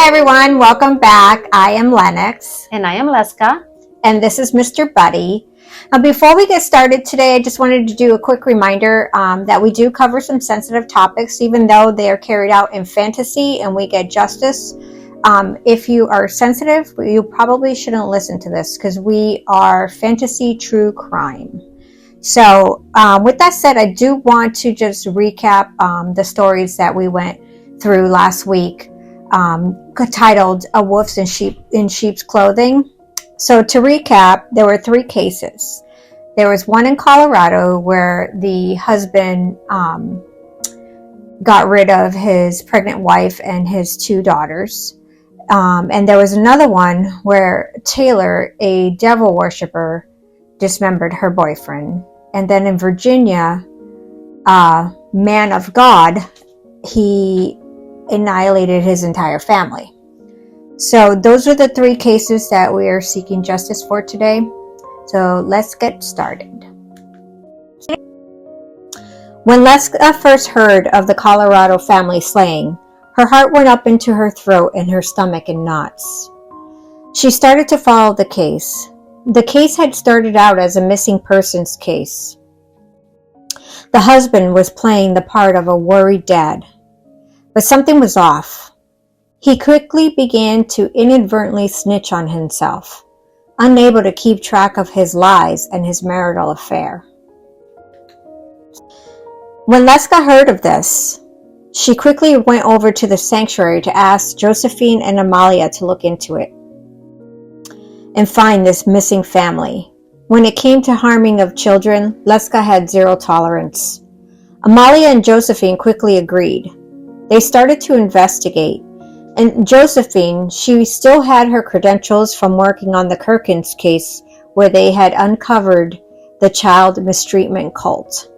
Hi everyone, welcome back. I am Lenox. And I am Leska. And this is Mr. Buddy. Now before we get started today, I just wanted to do a quick reminder that we do cover some sensitive topics, even though they are carried out in fantasy and we get justice. If you are sensitive, you probably shouldn't listen to this because we are fantasy true crime. So with that said, I do want to just recap the stories that we went through last week, titled "A Wolf in Sheep's Clothing." So to recap, there were 3 cases. There was one in Colorado where the husband got rid of his pregnant wife and his 2 daughters. And there was another one where Taylor, a devil worshiper, dismembered her boyfriend. And then in Virginia, man of God, he annihilated his entire family. So those are the 3 cases that we are seeking justice for today. So let's get started. When Leska first heard of the Colorado family slaying, her heart went up into her throat and her stomach in knots. She started to follow the case. The case had started out as a missing persons case. The husband was playing the part of a worried dad, but something was off. He quickly began to inadvertently snitch on himself, unable to keep track of his lies and his marital affair. When Leska heard of this, she quickly went over to the sanctuary to ask Josephine and Amalia to look into it and find this missing family. When it came to harming of children, Leska had 0 tolerance. Amalia and Josephine quickly agreed. They started to investigate, and Josephine, she still had her credentials from working on the Kirkins case where they had uncovered the child mistreatment cult.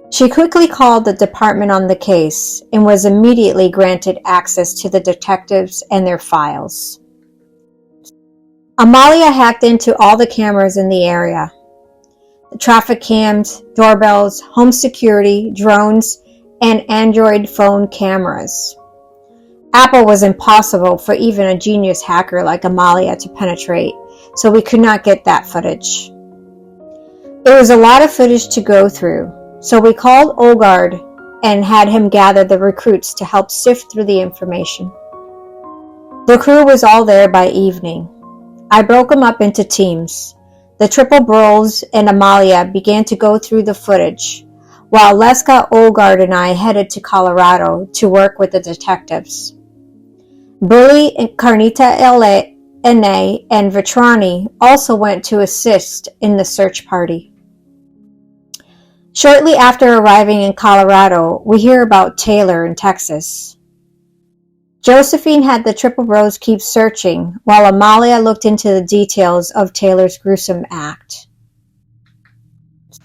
She quickly called the department on the case and was immediately granted access to the detectives and their files. Amalia hacked into all the cameras in the area. The traffic cams, doorbells, home security, drones, and Android phone cameras. Apple was impossible for even a genius hacker like Amalia to penetrate, so we could not get that footage. It was a lot of footage to go through, so we called Olgard and had him gather the recruits to help sift through the information. The crew was all there by evening. I broke them up into teams. The Triple Bros and Amalia began to go through the footage, while Leska, Olgard, and I headed to Colorado to work with the detectives. Bully, Carnita L.A., and Vetrani also went to assist in the search party. Shortly after arriving in Colorado, we hear about Taylor in Texas. Josephine had the Triple Bros keep searching, while Amalia looked into the details of Taylor's gruesome act.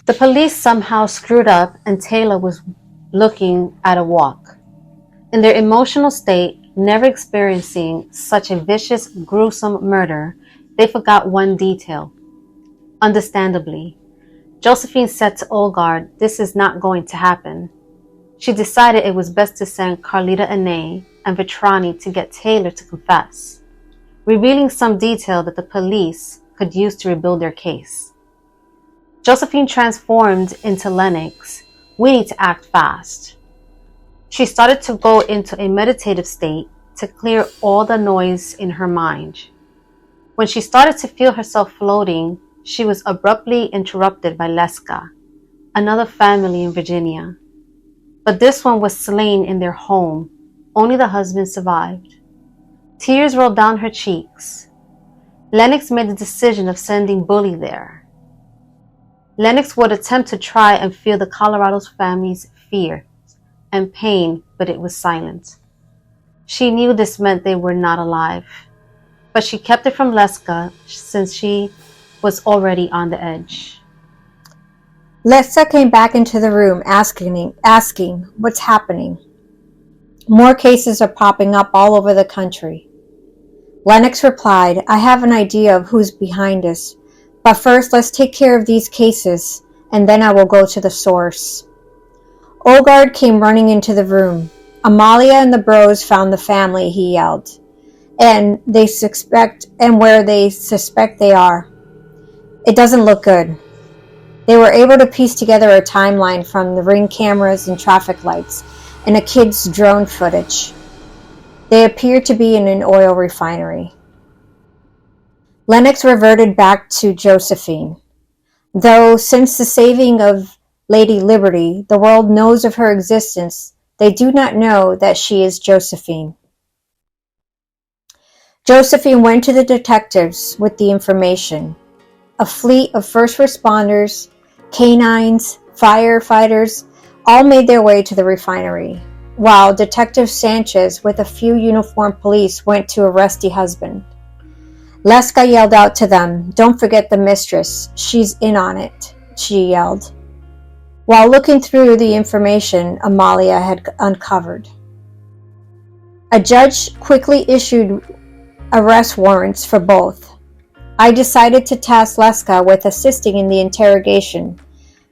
The police somehow screwed up and Taylor was looking at a walk. In their emotional state, never experiencing such a vicious, gruesome murder, they forgot one detail. Understandably, Josephine said to Olgard, "This is not going to happen." She decided it was best to send Carlita Ane and Vetrani to get Taylor to confess, revealing some detail that the police could use to rebuild their case. Josephine transformed into Lenox. We need to act fast. She started to go into a meditative state to clear all the noise in her mind. When she started to feel herself floating, she was abruptly interrupted by Leska, another family in Virginia. But this one was slain in their home. Only the husband survived. Tears rolled down her cheeks. Lenox made the decision of sending Bully there. Lenox would attempt to try and feel the Colorado family's fear and pain, but it was silent. She knew this meant they were not alive, but she kept it from Leska since she was already on the edge. Leska came back into the room asking, "What's happening?" "More cases are popping up all over the country." Lenox replied, "I have an idea of who's behind us, but first let's take care of these cases, and then I will go to the source." Olgard came running into the room. Amalia and the bros found the family, he yelled, and where they suspect they are. It doesn't look good. They were able to piece together a timeline from the ring cameras and traffic lights and a kid's drone footage. They appeared to be in an oil refinery. Lenox reverted back to Josephine. Though since the saving of Lady Liberty, the world knows of her existence, they do not know that she is Josephine. Josephine went to the detectives with the information. A fleet of first responders, canines, firefighters, all made their way to the refinery, while Detective Sanchez with a few uniformed police went to arrest the husband. Leska yelled out to them, "Don't forget the mistress. She's in on it," she yelled, while looking through the information Amalia had uncovered. A judge quickly issued arrest warrants for both. I decided to task Leska with assisting in the interrogation.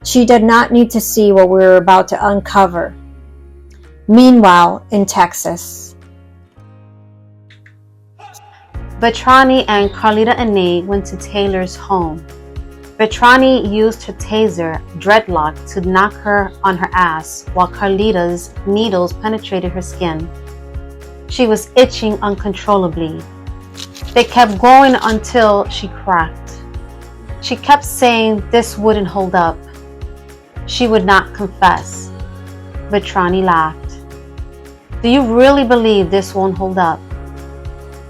She did not need to see what we were about to uncover. Meanwhile, in Texas, Vetrani and Carlita Ane went to Taylor's home. Vetrani used her taser, Dreadlock, to knock her on her ass, while Carlita's needles penetrated her skin. She was itching uncontrollably. They kept going until she cracked. She kept saying this wouldn't hold up. She would not confess. Vetrani laughed. "Do you really believe this won't hold up?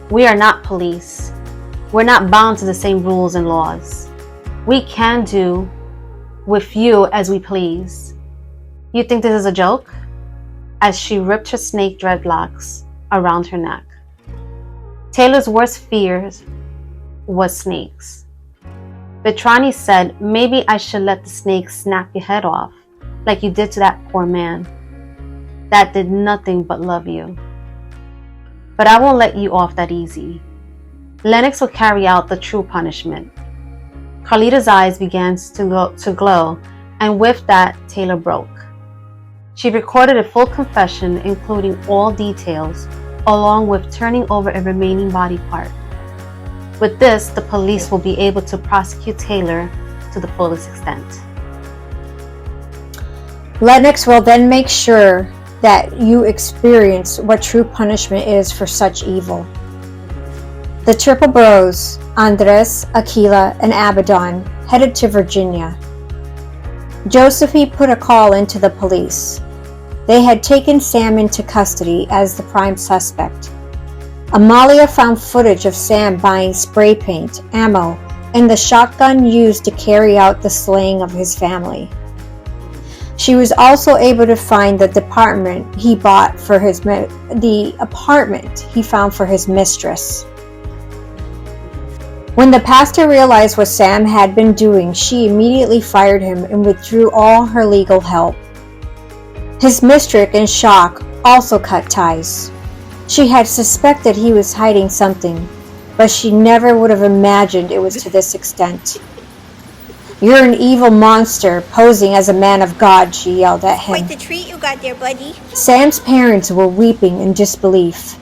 We are not police. We're not bound to the same rules and laws. We can do with you as we please. You think this is a joke?" As she ripped her snake dreadlocks around her neck. Taylor's worst fears was snakes. Vetrani said, "Maybe I should let the snake snap your head off, like you did to that poor man. That did nothing but love you. But I won't let you off that easy. Lenox will carry out the true punishment." Carlita's eyes began to glow, and with that, Taylor broke. She recorded a full confession, including all details, along with turning over a remaining body part. With this, the police will be able to prosecute Taylor to the fullest extent. Lenox will then make sure that you experience what true punishment is for such evil. The Triple Bros, Andres, Aquila, and Abaddon, headed to Virginia. Josephine put a call into the police. They had taken Sam into custody as the prime suspect. Amalia found footage of Sam buying spray paint, ammo, and the shotgun used to carry out the slaying of his family. She was also able to find the apartment he found for his mistress. When the pastor realized what Sam had been doing, she immediately fired him and withdrew all her legal help. His mistress, in shock, also cut ties. She had suspected he was hiding something, but she never would have imagined it was to this extent. "You're an evil monster posing as a man of God," she yelled at him. Quite the treat you got there, buddy. Sam's parents were weeping in disbelief,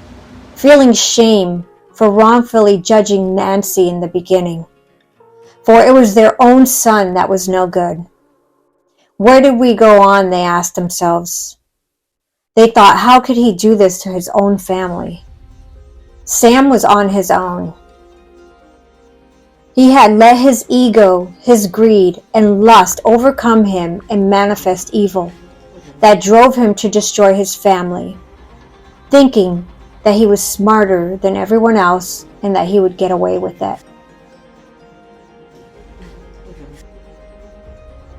feeling shame for wrongfully judging Nancy in the beginning, for it was their own son that was no good. Where did we go on, they asked themselves. They thought, how could he do this to his own family? Sam was on his own. He had let his ego, his greed, and lust overcome him and manifest evil that drove him to destroy his family, thinking that he was smarter than everyone else and that he would get away with it.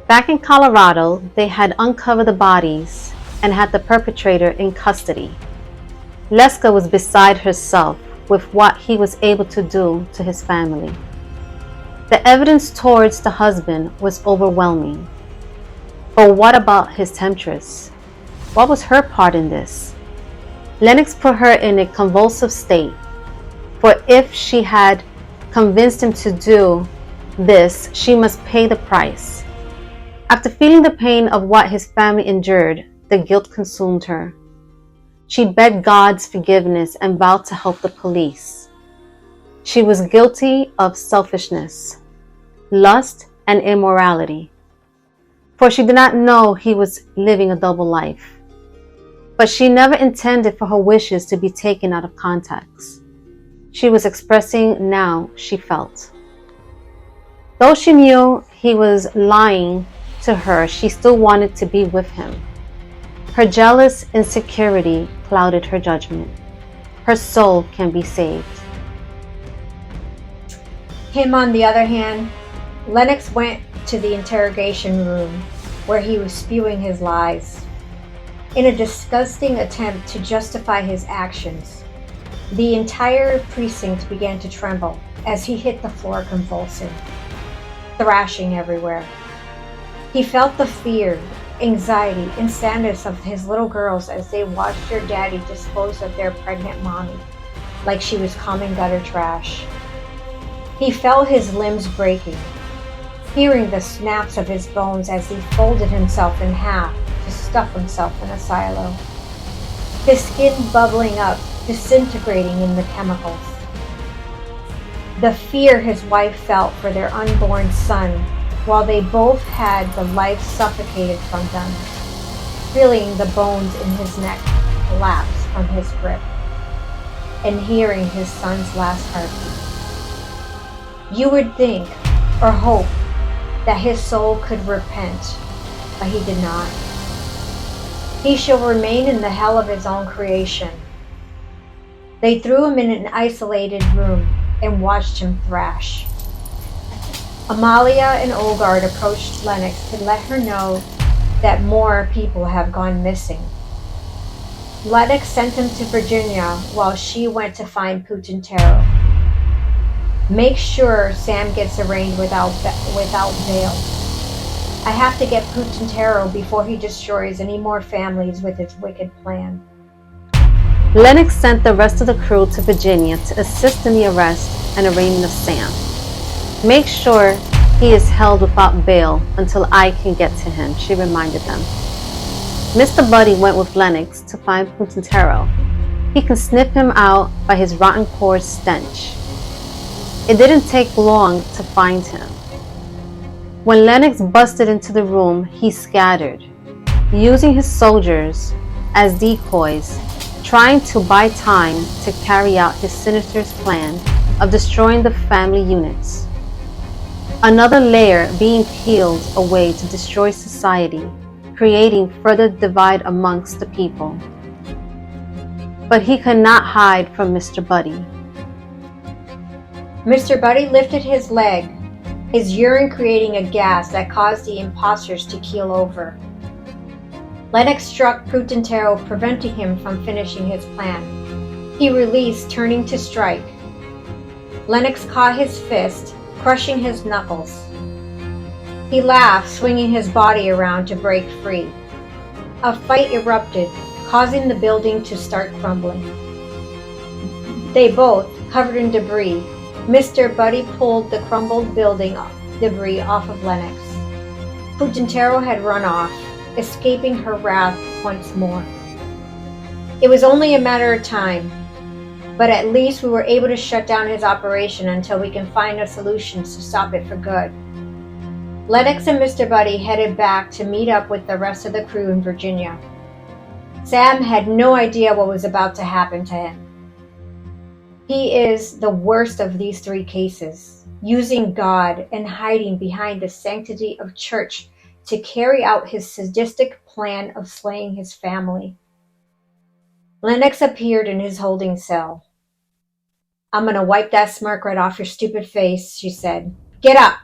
Back in Colorado, they had uncovered the bodies and had the perpetrator in custody. Leska was beside herself with what he was able to do to his family. The evidence towards the husband was overwhelming. But what about his temptress? What was her part in this? Lenox put her in a convulsive state, for if she had convinced him to do this, she must pay the price. After feeling the pain of what his family endured, the guilt consumed her. She begged God's forgiveness and vowed to help the police. She was guilty of selfishness, lust, and immorality, for she did not know he was living a double life. But she never intended for her wishes to be taken out of context. She was expressing now she felt. Though she knew he was lying to her, she still wanted to be with him. Her jealous insecurity clouded her judgment. Her soul can be saved. Him, on the other hand, Lenox went to the interrogation room where he was spewing his lies. In a disgusting attempt to justify his actions, the entire precinct began to tremble as he hit the floor convulsing, thrashing everywhere. He felt the fear, anxiety, and sadness of his little girls as they watched their daddy dispose of their pregnant mommy like she was common gutter trash. He felt his limbs breaking, hearing the snaps of his bones as he folded himself in half to stuff himself in a silo. His skin bubbling up, disintegrating in the chemicals. The fear his wife felt for their unborn son, while they both had the life suffocated from them, feeling the bones in his neck collapse from his grip, and hearing his son's last heartbeat. You would think or hope that his soul could repent, but he did not. He shall remain in the hell of his own creation. They threw him in an isolated room and watched him thrash. Amalia and Olgard approached Lenox to let her know that more people have gone missing. Lenox sent him to Virginia while she went to find Putintero. Make sure Sam gets arraigned without bail. I have to get Putintero before he destroys any more families with his wicked plan. Lenox sent the rest of the crew to Virginia to assist in the arrest and arraignment of Sam. Make sure he is held without bail until I can get to him, she reminded them. Mr. Buddy went with Lenox to find Putintero. He can sniff him out by his rotten corpse stench. It didn't take long to find him. When Lenox busted into the room, he scattered, using his soldiers as decoys, trying to buy time to carry out his sinister plan of destroying the family units. Another layer being peeled away to destroy society, creating further divide amongst the people. But he could not hide from Mr. Buddy. Mr. Buddy lifted his leg, his urine creating a gas that caused the imposters to keel over. Lenox struck Putintero, preventing him from finishing his plan. He released, turning to strike. Lenox caught his fist, crushing his knuckles. He laughed, swinging his body around to break free. A fight erupted, causing the building to start crumbling. They both, covered in debris, Mr. Buddy pulled the crumbled building debris off of Lenox. Putintero had run off, escaping her wrath once more. It was only a matter of time, but at least we were able to shut down his operation until we can find a solution to stop it for good. Lenox and Mr. Buddy headed back to meet up with the rest of the crew in Virginia. Sam had no idea what was about to happen to him. He is the worst of these three cases, using God and hiding behind the sanctity of church to carry out his sadistic plan of slaying his family. Lenox appeared in his holding cell. "I'm gonna wipe that smirk right off your stupid face," she said. "Get up!"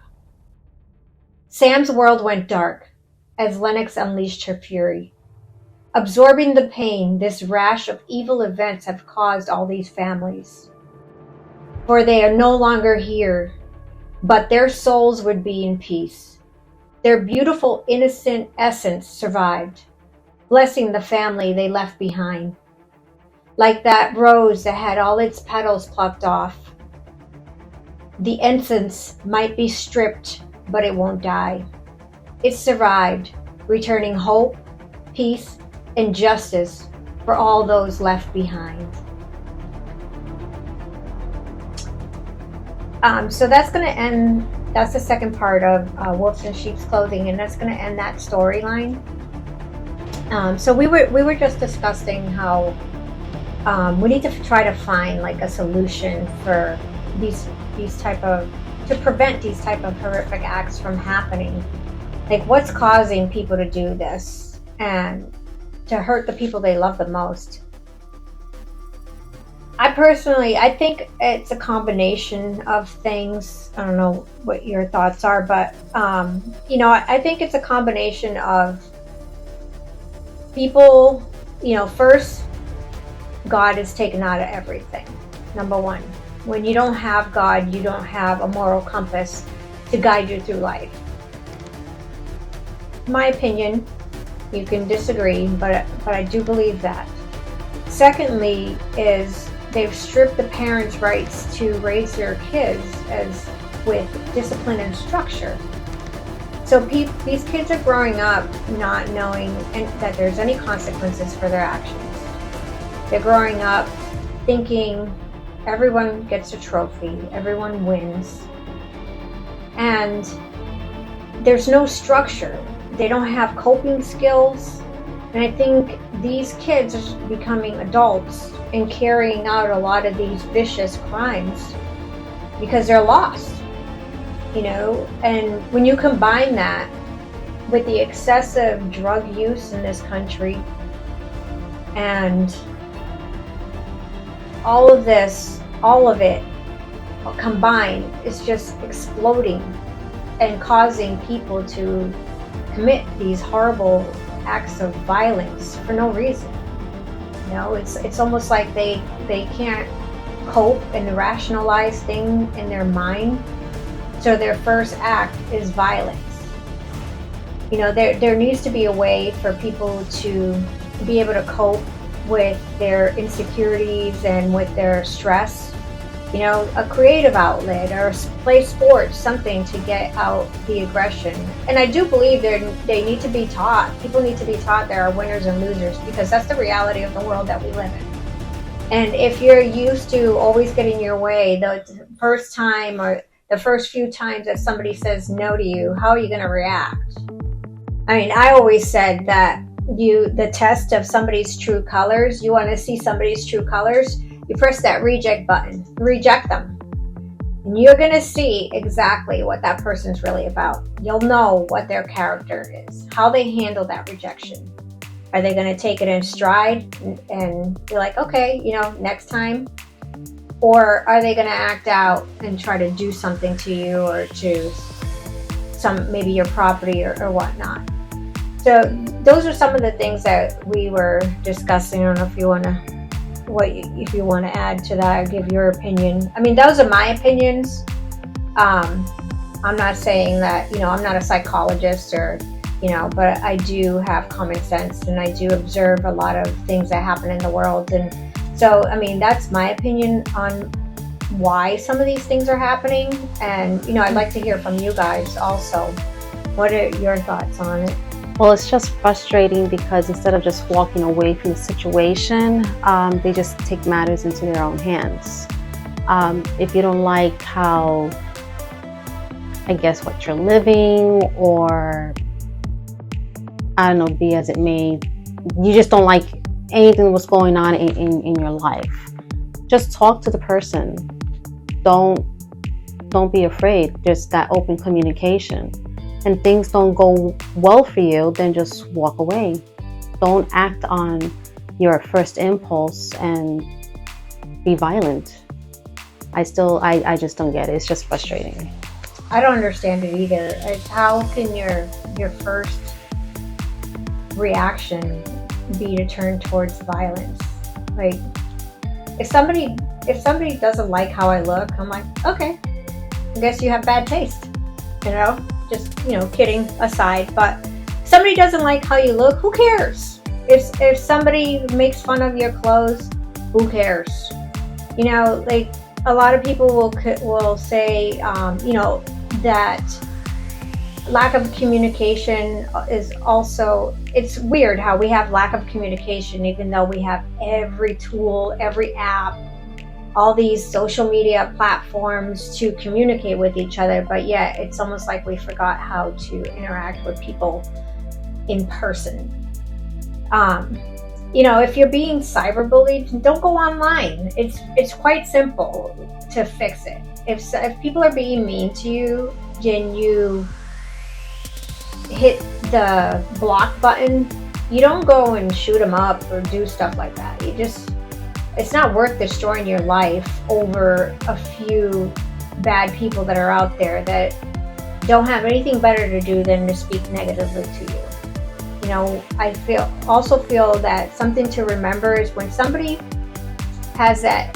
Sam's world went dark as Lenox unleashed her fury. Absorbing the pain this rash of evil events have caused all these families. For they are no longer here, but their souls would be in peace. Their beautiful, innocent essence survived, blessing the family they left behind. Like that rose that had all its petals plucked off. The essence might be stripped, but it won't die. It survived, returning hope, peace, and justice for all those left behind. So that's going to end. That's the second part of Wolves in Sheep's Clothing, and that's going to end that storyline. So we were just discussing how we need to try to find like a solution for these type of, to prevent these type of horrific acts from happening. Like, what's causing people to do this and to hurt the people they love the most? I think it's a combination of things. I don't know what your thoughts are, but I think it's a combination of people. First, God is taken out of everything. Number one, when you don't have God, you don't have a moral compass to guide you through life. My opinion, you can disagree, but I do believe that. Secondly, is they've stripped the parents' rights to raise their kids as with discipline and structure. So these kids are growing up not knowing that there's any consequences for their actions. They're growing up thinking everyone gets a trophy, everyone wins, and there's no structure. They don't have coping skills. And I think these kids are becoming adults and carrying out a lot of these vicious crimes because they're lost, and when you combine that with the excessive drug use in this country and all of it combined is just exploding and causing people to commit these horrible acts of violence for no reason. It's almost like they can't cope and rationalize things in their mind, so their first act is violence. There needs to be a way for people to be able to cope with their insecurities and with their stress. A creative outlet or play sports, something to get out the aggression. And I do believe they need to be taught. People need to be taught there are winners and losers, because that's the reality of the world that we live in. And if you're used to always getting your way, the first time or the first few times that somebody says no to you, how are you going to react? I always said that the test of somebody's true colors, you want to see somebody's true colors, you press that reject button, reject them. And you're going to see exactly what that person's really about. You'll know what their character is, how they handle that rejection. Are they going to take it in stride and be like, okay, next time? Or are they going to act out and try to do something to you or to maybe your property or whatnot? So those are some of the things that we were discussing. I don't know if you want to add to that or give your opinion. Those are my opinions. I'm not saying that, I'm not a psychologist or, but I do have common sense and I do observe a lot of things that happen in the world. And so, that's my opinion on why some of these things are happening. And, I'd like to hear from you guys also. What are your thoughts on it? Well, it's just frustrating because instead of just walking away from the situation, they just take matters into their own hands. If you don't like how, what you're living, or I don't know, be as it may, you just don't like anything that's going on in your life, just talk to the person. Don't be afraid. Just that open communication. And things don't go well for you, then just walk away. Don't act on your first impulse and be violent. I just don't get it. It's just frustrating. I don't understand it either. How can your first reaction be to turn towards violence? Like, if somebody doesn't like how I look, I'm like, okay, I guess you have bad taste, just, kidding aside, but if somebody doesn't like how you look, who cares? If somebody makes fun of your clothes, who cares? Like, a lot of people will say, that lack of communication is also, it's weird how we have lack of communication even though we have every tool, every app, all these social media platforms to communicate with each other, but yet it's almost like we forgot how to interact with people in person. If you're being cyberbullied, don't go online. It's quite simple to fix it. If people are being mean to you, then you hit the block button. You don't go and shoot them up or do stuff like that. It's not worth destroying your life over a few bad people that are out there that don't have anything better to do than to speak negatively to you. I also feel that something to remember is when somebody has that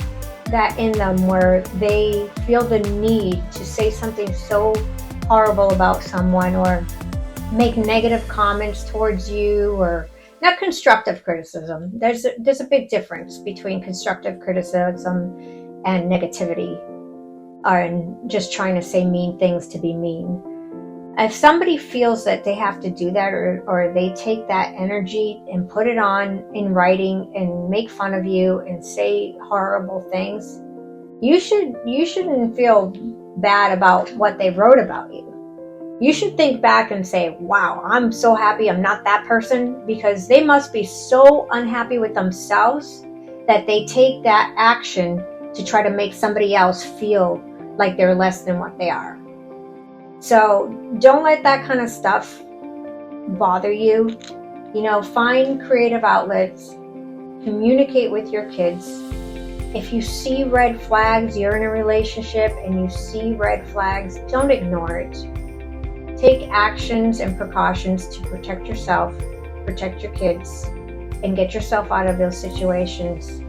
in them where they feel the need to say something so horrible about someone or make negative comments towards you, or not constructive criticism. There's a big difference between constructive criticism and negativity, and just trying to say mean things to be mean. If somebody feels that they have to do that, or they take that energy and put it on in writing and make fun of you and say horrible things, you shouldn't feel bad about what they wrote about you. You should think back and say, wow, I'm so happy I'm not that person, because they must be so unhappy with themselves that they take that action to try to make somebody else feel like they're less than what they are. So don't let that kind of stuff bother you. Find creative outlets, communicate with your kids. If you see red flags, you're in a relationship and you see red flags, don't ignore it. Take actions and precautions to protect yourself, protect your kids, and get yourself out of those situations.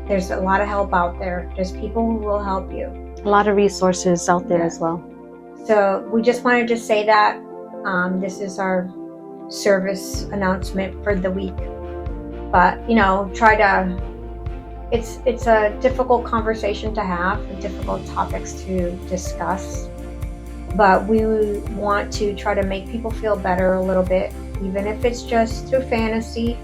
There's a lot of help out there. There's people who will help you. A lot of resources out there as well. So we just wanted to say that this is our service announcement for the week. But it's a difficult conversation to have, difficult topics to discuss. But we want to try to make people feel better a little bit, even if it's just through fantasy.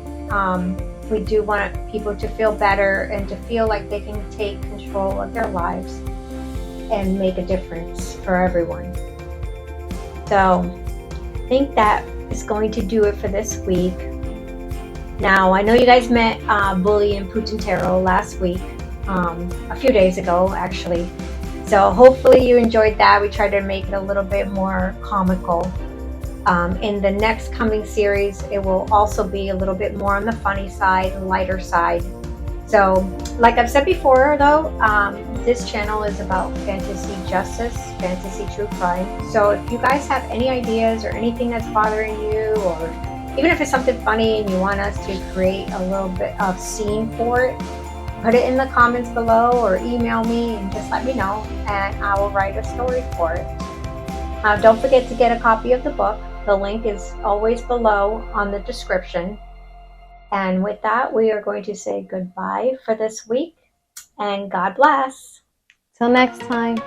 We do want people to feel better and to feel like they can take control of their lives and make a difference for everyone. So I think that is going to do it for this week. Now, I know you guys met Bully and Putintero last week, a few days ago actually. So hopefully you enjoyed that. We tried to make it a little bit more comical. In the next coming series, it will also be a little bit more on the funny side, lighter side. So, like I've said before, though, this channel is about fantasy justice, fantasy true crime. So if you guys have any ideas or anything that's bothering you, or even if it's something funny and you want us to create a little bit of scene for it, put it in the comments below or email me and just let me know, and I will write a story for it. Don't forget to get a copy of the book. The link is always below on the description. And with that, we are going to say goodbye for this week, and God bless. Till next time.